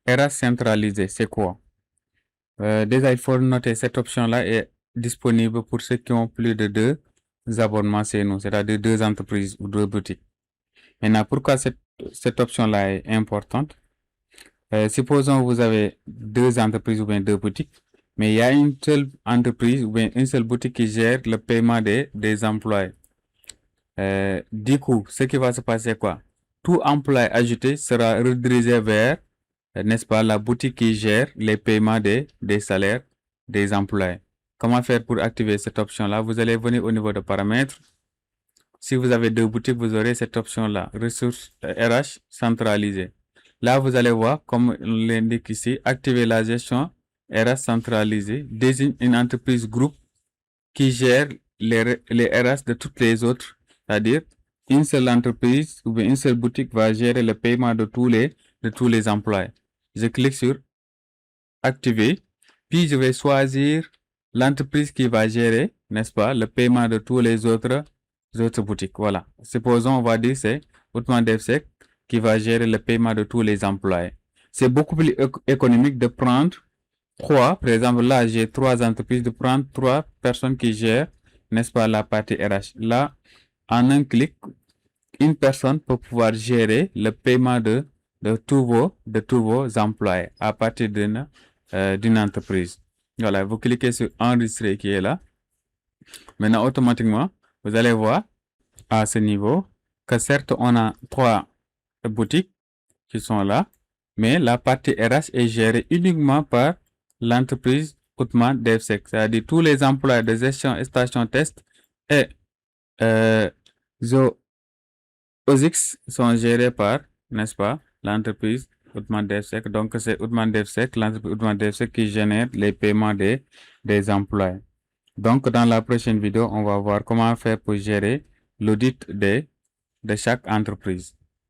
RH centralisé, c'est quoi? Déjà, il faut noter cette option-là est disponible pour ceux qui ont plus de 2 abonnements chez nous, c'est-à-dire 2 entreprises ou 2 boutiques. Maintenant, pourquoi cette option-là est importante? Supposons que vous avez 2 entreprises ou bien 2 boutiques, mais il y a une seule entreprise ou bien une seule boutique qui gère le paiement des employés. Du coup, ce qui va se passer quoi? Tout employé ajouté sera redirigé vers, n'est-ce pas, la boutique qui gère les paiements des salaires des employés. Comment faire pour activer cette option-là? Vous allez venir au niveau de paramètres. Si vous avez 2 boutiques, vous aurez cette option-là, ressources RH centralisées. Là, vous allez voir, comme on l'indique ici, activer la gestion RH centralisée, désigne une entreprise groupe qui gère les RH de toutes les autres. C'est-à-dire, une seule entreprise ou bien une seule boutique va gérer le paiement de tous les employés. Je clique sur activer, puis je vais choisir l'entreprise qui va gérer, n'est-ce pas, le paiement de tous les autres boutiques. Voilà. Supposons, on va dire, c'est Outman DevSec qui va gérer le paiement de tous les employés. C'est beaucoup plus économique de prendre 3, par exemple, là, j'ai 3 entreprises, de prendre 3 personnes qui gèrent, n'est-ce pas, la partie RH. Là, en un clic, une personne peut pouvoir gérer le paiement de tous vos employés à partir d'une entreprise. Voilà, vous cliquez sur enregistrer qui est là. Maintenant, automatiquement, vous allez voir à ce niveau que certes, on a 3 boutiques qui sont là, mais la partie RH est gérée uniquement par l'entreprise Outman DevSec, c'est-à-dire tous les employés de gestion et station test et OSIX sont gérés par, n'est-ce pas, l'entreprise Outman DevSec. Donc, c'est Outman DevSec, l'entreprise Outman DevSec qui génère les paiements des employés. Donc, dans la prochaine vidéo, on va voir comment faire pour gérer l'audit de chaque entreprise.